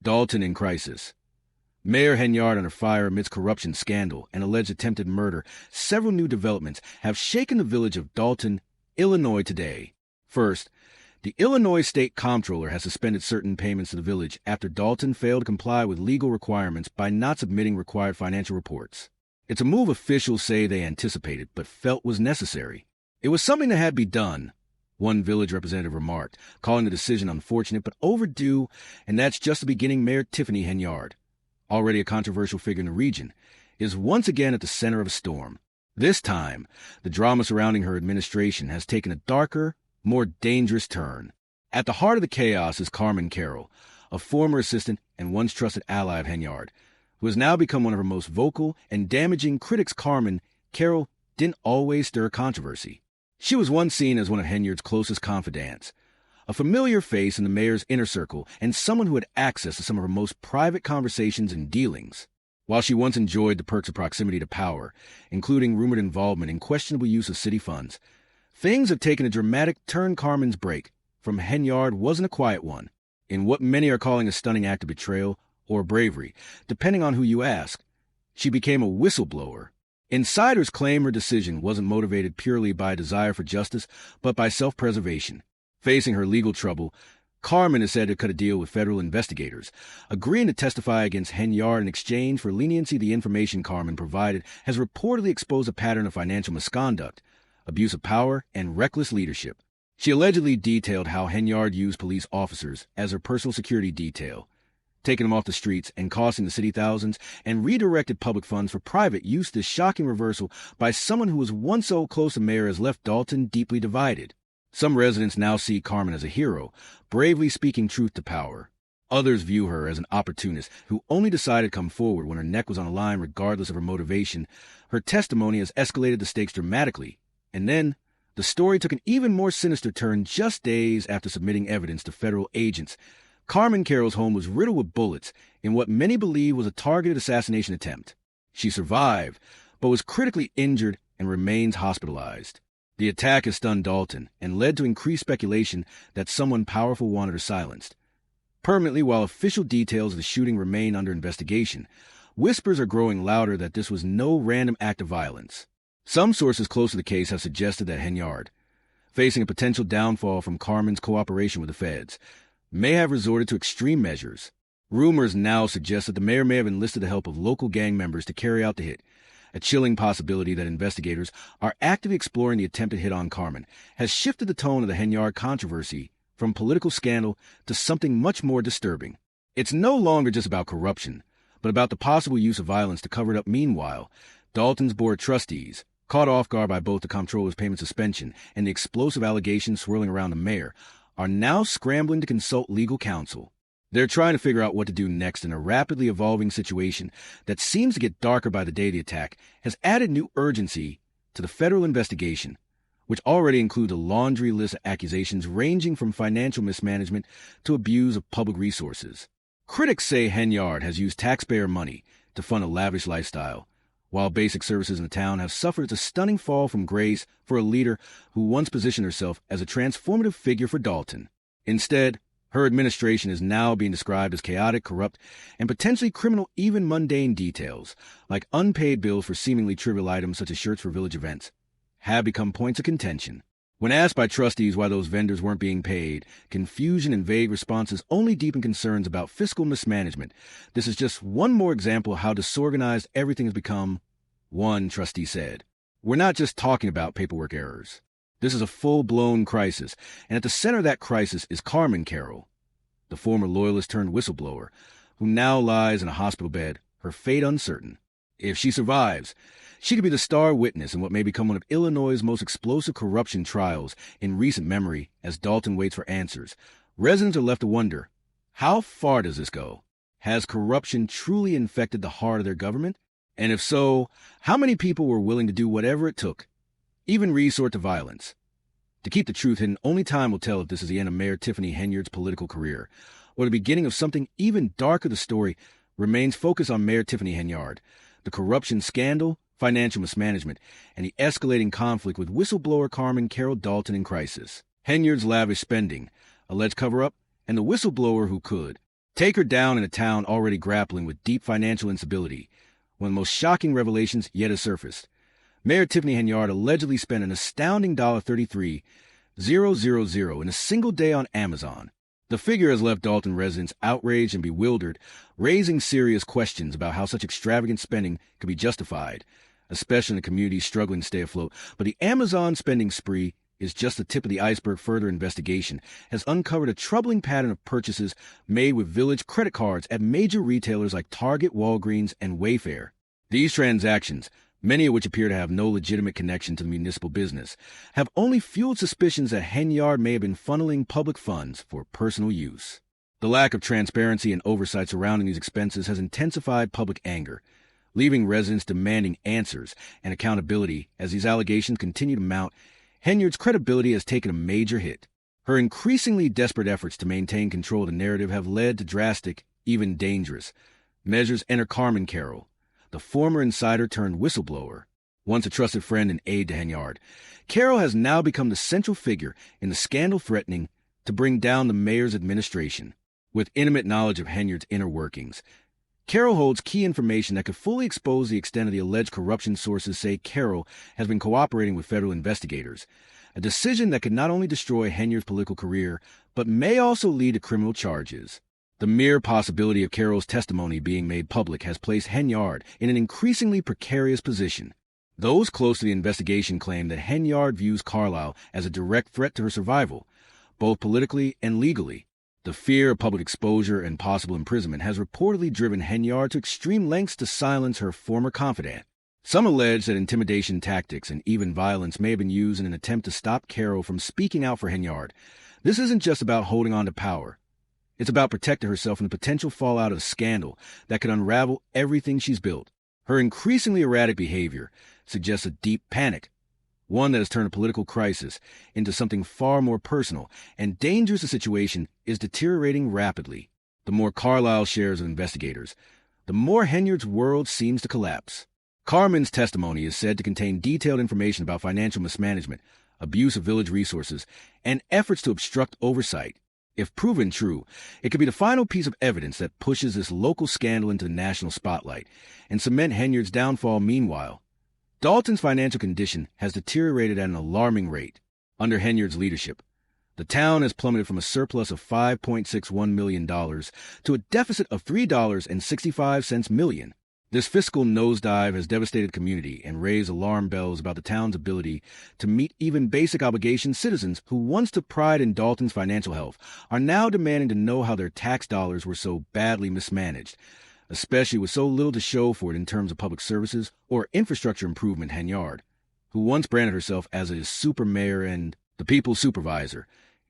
Dolton in crisis. Mayor Henyard under fire amidst corruption scandal and alleged attempted murder. Several new developments have shaken the village of Dolton, Illinois today. First, the Illinois State Comptroller has suspended certain payments to the village after Dolton failed to comply with legal requirements by not submitting required financial reports. It's a move officials say they anticipated but felt was necessary. It was something that had to be done, one village representative remarked, calling the decision unfortunate but overdue, and that's just the beginning. Mayor Tiffany Henyard, already a controversial figure in the region, is once again at the center of a storm. This time, the drama surrounding her administration has taken a darker, more dangerous turn. At the heart of the chaos is Carmen Carroll, a former assistant and once trusted ally of Henyard, who has now become one of her most vocal and damaging critics. Carmen Carroll didn't always stir controversy. She was once seen as one of Henyard's closest confidants, a familiar face in the mayor's inner circle and someone who had access to some of her most private conversations and dealings. While she once enjoyed the perks of proximity to power, including rumored involvement in questionable use of city funds, things have taken a dramatic turn. Carmen's break from Henyard wasn't a quiet one. In what many are calling a stunning act of betrayal or bravery, depending on who you ask, she became a whistleblower. Insiders claim her decision wasn't motivated purely by a desire for justice, but by self-preservation. Facing her legal trouble, Carmen is said to cut a deal with federal investigators, agreeing to testify against Henyard in exchange for leniency. The information Carmen provided has reportedly exposed a pattern of financial misconduct, abuse of power, and reckless leadership. She allegedly detailed how Henyard used police officers as her personal security detail, taking them off the streets and costing the city thousands, and redirected public funds for private use. This shocking reversal by someone who was once so close to mayor has left Dolton deeply divided. Some residents now see Carmen as a hero, bravely speaking truth to power. Others view her as an opportunist who only decided to come forward when her neck was on the line regardless of her motivation. Her testimony has escalated the stakes dramatically. And then, the story took an even more sinister turn just days after submitting evidence to federal agents. Carmen Carroll's home was riddled with bullets in what many believe was a targeted assassination attempt. She survived, but was critically injured and remains hospitalized. The attack has stunned Dolton and led to increased speculation that someone powerful wanted her silenced permanently. While official details of the shooting remain under investigation, whispers are growing louder that this was no random act of violence. Some sources close to the case have suggested that Henyard, facing a potential downfall from Carmen's cooperation with the feds, may have resorted to extreme measures. Rumors now suggest that the mayor may have enlisted the help of local gang members to carry out the hit, a chilling possibility that investigators are actively exploring. The attempted hit on Carmen has shifted the tone of the Henyard controversy from political scandal to something much more disturbing. It's no longer just about corruption, but about the possible use of violence to cover it up. Meanwhile, Dolton's board of trustees, caught off guard by both the comptroller's payment suspension and the explosive allegations swirling around the mayor, are now scrambling to consult legal counsel. They're trying to figure out what to do next in a rapidly evolving situation that seems to get darker by the day. The attack has added new urgency to the federal investigation, which already includes a laundry list of accusations ranging from financial mismanagement to abuse of public resources. Critics say Henyard has used taxpayer money to fund a lavish lifestyle, while basic services in the town have suffered a stunning fall from grace for a leader who once positioned herself as a transformative figure for Dolton. Instead, her administration is now being described as chaotic, corrupt, and potentially criminal. Even mundane details, like unpaid bills for seemingly trivial items such as shirts for village events, have become points of contention. When asked by trustees why those vendors weren't being paid, confusion and vague responses only deepen concerns about fiscal mismanagement. This is just one more example of how disorganized everything has become. One trustee said, "We're not just talking about paperwork errors. This is a full-blown crisis, and at the center of that crisis is Carmen Carroll, the former loyalist turned whistleblower, who now lies in a hospital bed, her fate uncertain. If she survives, she could be the star witness in what may become one of Illinois' most explosive corruption trials in recent memory. As Dolton waits for answers, residents are left to wonder, how far does this go? Has corruption truly infected the heart of their government? And if so, how many people were willing to do whatever it took, even resort to violence, to keep the truth hidden? Only time will tell if this is the end of Mayor Tiffany Henyard's political career, or the beginning of something even darker. The story remains focused on Mayor Tiffany Henyard, the corruption scandal, financial mismanagement, and the escalating conflict with whistleblower Carmen Carroll. Dolton in crisis, Henyard's lavish spending, alleged cover-up, and the whistleblower who could. Take her down in a town already grappling with deep financial instability. One of the most shocking revelations yet has surfaced. Mayor Tiffany Henyard allegedly spent an astounding $33,000 in a single day on Amazon. The figure has left Dolton residents outraged and bewildered, raising serious questions about how such extravagant spending could be justified, especially in a community struggling to stay afloat. But the Amazon spending spree is just the tip of the iceberg. Further investigation has uncovered a troubling pattern of purchases made with Village credit cards at major retailers like Target, Walgreens, and Wayfair. These transactions, many of which appear to have no legitimate connection to the municipal business, have only fueled suspicions that Henyard may have been funneling public funds for personal use. The lack of transparency and oversight surrounding these expenses has intensified public anger, leaving residents demanding answers and accountability. As these allegations continue to mount, Henyard's credibility has taken a major hit. Her increasingly desperate efforts to maintain control of the narrative have led to drastic, even dangerous, measures. Enter Carmen Carroll, the former insider turned whistleblower. Once a trusted friend and aide to Henyard, Carroll has now become the central figure in the scandal threatening to bring down the mayor's administration. With intimate knowledge of Henyard's inner workings, Carroll holds key information that could fully expose the extent of the alleged corruption. Sources say Carroll has been cooperating with federal investigators, a decision that could not only destroy Henyard's political career, but may also lead to criminal charges. The mere possibility of Carroll's testimony being made public has placed Henyard in an increasingly precarious position. Those close to the investigation claim that Henyard views Carlisle as a direct threat to her survival, both politically and legally. The fear of public exposure and possible imprisonment has reportedly driven Henyard to extreme lengths to silence her former confidant. Some allege that intimidation tactics and even violence may have been used in an attempt to stop Carroll from speaking out for Henyard. This isn't just about holding on to power. It's about protecting herself from the potential fallout of a scandal that could unravel everything she's built. Her increasingly erratic behavior suggests a deep panic, one that has turned a political crisis into something far more personal and dangerous. The situation is deteriorating rapidly. The more Carlisle shares with investigators, the more Henyard's world seems to collapse. Carmen's testimony is said to contain detailed information about financial mismanagement, abuse of village resources, and efforts to obstruct oversight. If proven true, it could be the final piece of evidence that pushes this local scandal into the national spotlight and cement Henyard's downfall. Meanwhile, Dolton's financial condition has deteriorated at an alarming rate. Under Henyard's leadership, the town has plummeted from a surplus of $5.61 million to a deficit of $3.65 million. This fiscal nosedive has devastated the community and raised alarm bells about the town's ability to meet even basic obligations. Citizens who once took pride in Dolton's financial health are now demanding to know how their tax dollars were so badly mismanaged, especially with so little to show for it in terms of public services or infrastructure improvement. Henyard, who once branded herself as a super mayor and the people's supervisor,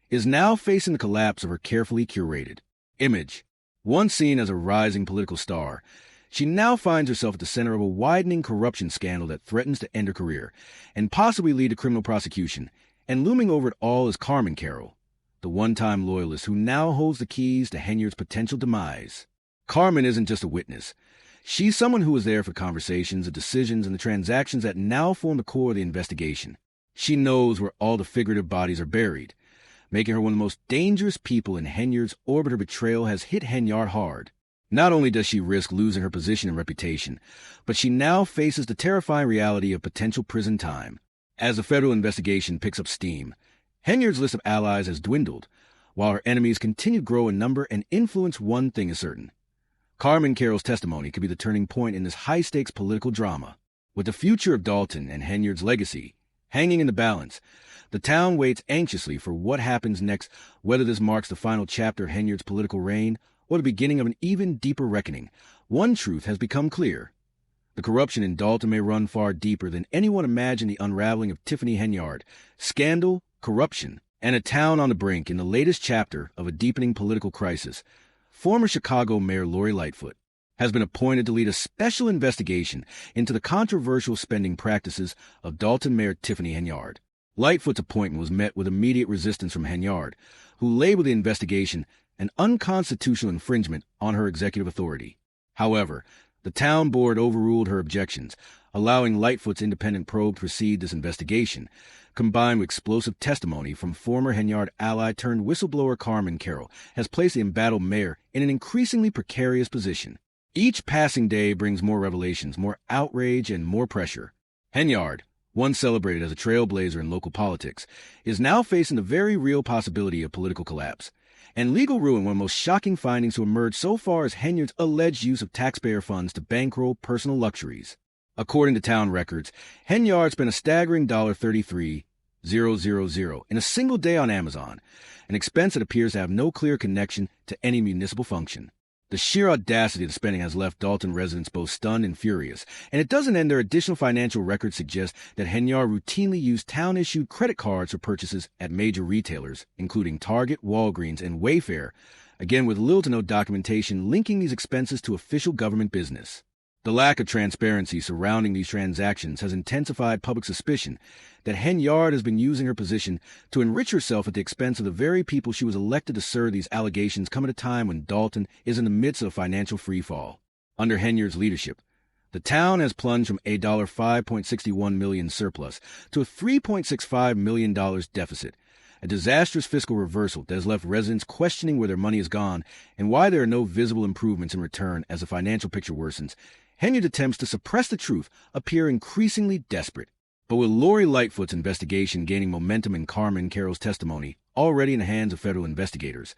is now facing the collapse of her carefully curated image. Once seen as a rising political star, she now finds herself at the center of a widening corruption scandal that threatens to end her career and possibly lead to criminal prosecution. And looming over it all is Carmen Carroll, the one-time loyalist who now holds the keys to Henyard's potential demise. Carmen isn't just a witness. She's someone who was there for conversations, the decisions, and the transactions that now form the core of the investigation. She knows where all the figurative bodies are buried, making her one of the most dangerous people in Henyard's orbit. Her betrayal has hit Henyard hard. Not only does she risk losing her position and reputation, but she now faces the terrifying reality of potential prison time. As the federal investigation picks up steam, Henyard's list of allies has dwindled, while her enemies continue to grow in number and influence. One thing is certain: Carmen Carroll's testimony could be the turning point in this high-stakes political drama. With the future of Dolton and Henyard's legacy hanging in the balance, the town waits anxiously for what happens next, whether this marks the final chapter of Henyard's political reign or the beginning of an even deeper reckoning. One truth has become clear: the corruption in Dolton may run far deeper than anyone imagined. The unraveling of Tiffany Henyard, scandal, corruption, and a town on the brink. In the latest chapter of a deepening political crisis, former Chicago Mayor Lori Lightfoot has been appointed to lead a special investigation into the controversial spending practices of Dolton Mayor Tiffany Henyard. Lightfoot's appointment was met with immediate resistance from Henyard, who labeled the investigation an unconstitutional infringement on her executive authority. However, the town board overruled her objections, Allowing Lightfoot's independent probe to precede this investigation, combined with explosive testimony from former Henyard ally turned whistleblower Carmen Carroll, has placed the embattled mayor in an increasingly precarious position. Each passing day brings more revelations, more outrage, and more pressure. Henyard, once celebrated as a trailblazer in local politics, is now facing the very real possibility of political collapse and legal ruin. One of the most shocking findings to emerge so far is Henyard's alleged use of taxpayer funds to bankroll personal luxuries. According to town records, Henyard spent a staggering $33,000 in a single day on Amazon, an expense that appears to have no clear connection to any municipal function. The sheer audacity of the spending has left Dolton residents both stunned and furious, and it doesn't end there. Additional financial records suggest that Henyard routinely used town-issued credit cards for purchases at major retailers, including Target, Walgreens, and Wayfair, again with little to no documentation linking these expenses to official government business. The lack of transparency surrounding these transactions has intensified public suspicion that Henyard has been using her position to enrich herself at the expense of the very people she was elected to serve. These allegations come at a time when Dolton is in the midst of a financial freefall. Under Henyard's leadership, the town has plunged from a $5.61 million surplus to a $3.65 million deficit, a disastrous fiscal reversal that has left residents questioning where their money has gone and why there are no visible improvements in return. As the financial picture worsens, Henyard's attempts to suppress the truth appear increasingly desperate. But with Lori Lightfoot's investigation gaining momentum and Carmen Carroll's testimony already in the hands of federal investigators,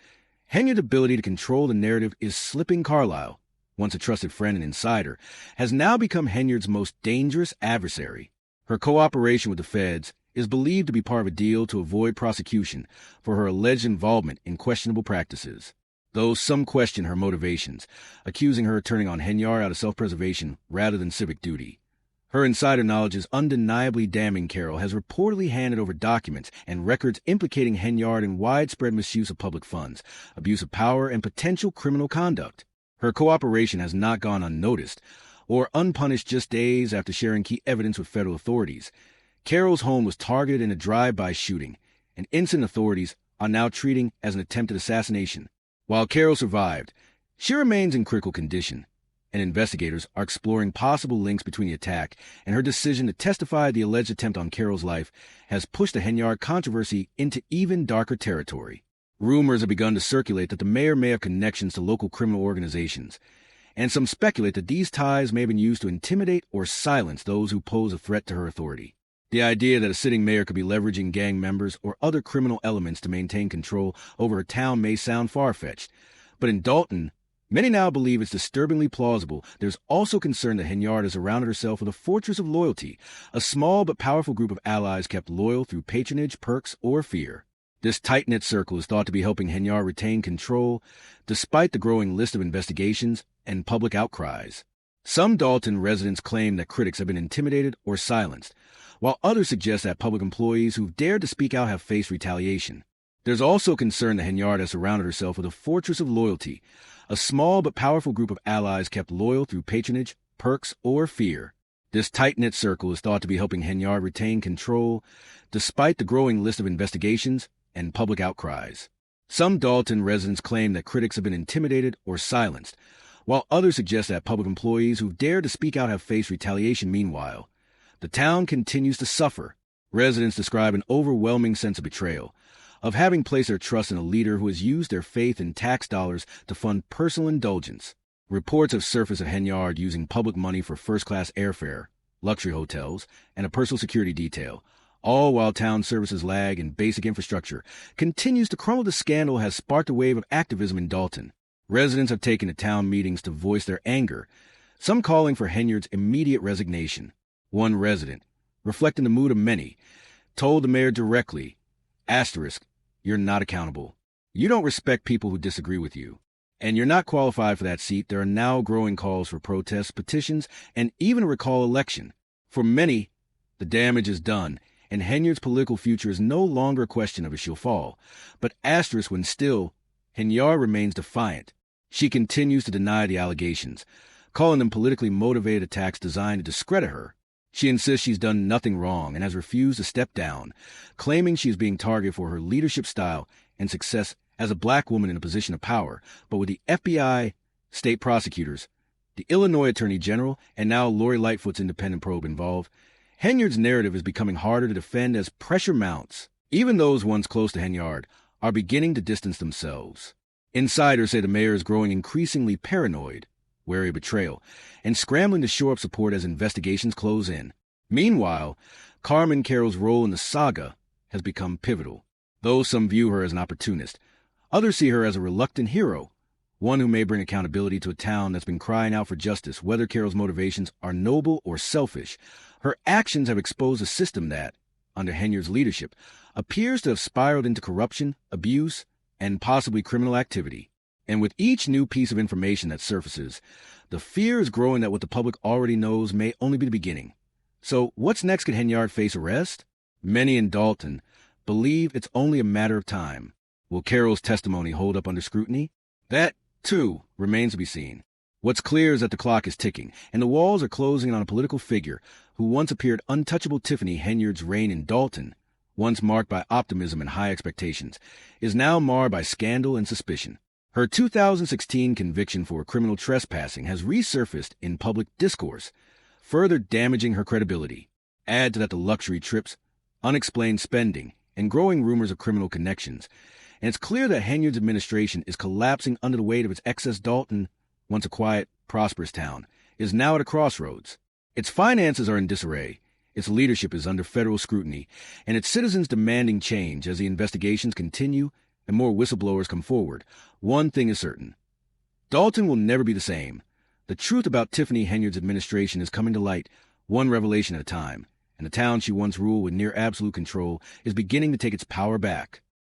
Henyard's ability to control the narrative is slipping. Carlisle, once a trusted friend and insider, has now become Henyard's most dangerous adversary. Her cooperation with the feds is believed to be part of a deal to avoid prosecution for her alleged involvement in questionable practices, though some question her motivations, accusing her of turning on Henyard out of self-preservation rather than civic duty. Her insider knowledge is undeniably damning. Carroll has reportedly handed over documents and records implicating Henyard in widespread misuse of public funds, abuse of power, and potential criminal conduct. Her cooperation has not gone unnoticed or unpunished. Just days after sharing key evidence with federal authorities, Carroll's home was targeted in a drive-by shooting, an incident authorities are now treating as an attempted assassination. While Carroll survived, she remains in critical condition, and investigators are exploring possible links between the attack and her decision to testify. The alleged attempt on Carroll's life has pushed the Henyard controversy into even darker territory. Rumors have begun to circulate that the mayor may have connections to local criminal organizations, and some speculate that these ties may have been used to intimidate or silence those who pose a threat to her authority. The idea that a sitting mayor could be leveraging gang members or other criminal elements to maintain control over her town may sound far-fetched, but in Dolton, many now believe it's disturbingly plausible. There's also concern that Henyard has surrounded herself with a fortress of loyalty, a small but powerful group of allies kept loyal through patronage, perks, or fear. This tight-knit circle is thought to be helping Henyard retain control, despite the growing list of investigations and public outcries. Some Dolton residents claim that critics have been intimidated or silenced, while others suggest that public employees who've dared to speak out have faced retaliation. There's also concern that Henyard has surrounded herself with a fortress of loyalty, a small but powerful group of allies kept loyal through patronage, perks, or fear. This tight-knit circle is thought to be helping Henyard retain control, despite the growing list of investigations and public outcries. Some Dolton residents claim that critics have been intimidated or silenced, while others suggest that public employees who've dared to speak out have faced retaliation. Meanwhile, the town continues to suffer. Residents describe an overwhelming sense of betrayal, of having placed their trust in a leader who has used their faith in tax dollars to fund personal indulgence. Reports have surfaced of Henyard using public money for first-class airfare, luxury hotels, and a personal security detail, all while town services lag and basic infrastructure continues to crumble. The scandal has sparked a wave of activism in Dolton. Residents have taken to town meetings to voice their anger, some calling for Henyard's immediate resignation. One resident, reflecting the mood of many, told the mayor directly, "You're not accountable. You don't respect people who disagree with you, and you're not qualified for that seat." There are now growing calls for protests, petitions, and even a recall election. For many, the damage is done, and Henyard's political future is no longer a question of if she'll fall, but when still, Henyard remains defiant. She continues to deny the allegations, calling them politically motivated attacks designed to discredit her. She insists she's done nothing wrong and has refused to step down, claiming she is being targeted for her leadership style and success as a black woman in a position of power. But with the FBI, state prosecutors, the Illinois Attorney General, and now Lori Lightfoot's independent probe involved, Henyard's narrative is becoming harder to defend as pressure mounts. Even those once close to Henyard are beginning to distance themselves. Insiders say the mayor is growing increasingly paranoid, wary of betrayal, and scrambling to shore up support as investigations close in. Meanwhile, Carmen Carroll's role in the saga has become pivotal. Though some view her as an opportunist, others see her as a reluctant hero, one who may bring accountability to a town that's been crying out for justice. Whether Carroll's motivations are noble or selfish, her actions have exposed a system that, under Henyard's leadership, appears to have spiraled into corruption, abuse, and possibly criminal activity. And with each new piece of information that surfaces, the fear is growing that what the public already knows may only be the beginning. So what's next? Could Henyard face arrest? Many in Dolton believe it's only a matter of time. Will Carroll's testimony hold up under scrutiny? That, too, remains to be seen. What's clear is that the clock is ticking, and the walls are closing on a political figure who once appeared untouchable. Tiffany Henyard's reign in Dolton, once marked by optimism and high expectations, is now marred by scandal and suspicion. Her 2016 conviction for criminal trespassing has resurfaced in public discourse, further damaging her credibility. Add to that the luxury trips, unexplained spending, and growing rumors of criminal connections, and it's clear that Henyard's administration is collapsing under the weight of its excess. Dolton, once a quiet, prosperous town, is now at a crossroads. Its finances are in disarray, its leadership is under federal scrutiny, and its citizens demanding change as the investigations continue and more whistleblowers come forward. One thing is certain: Dolton will never be the same. The truth about Tiffany Henyard's administration is coming to light, one revelation at a time, and the town she once ruled with near absolute control is beginning to take its power back.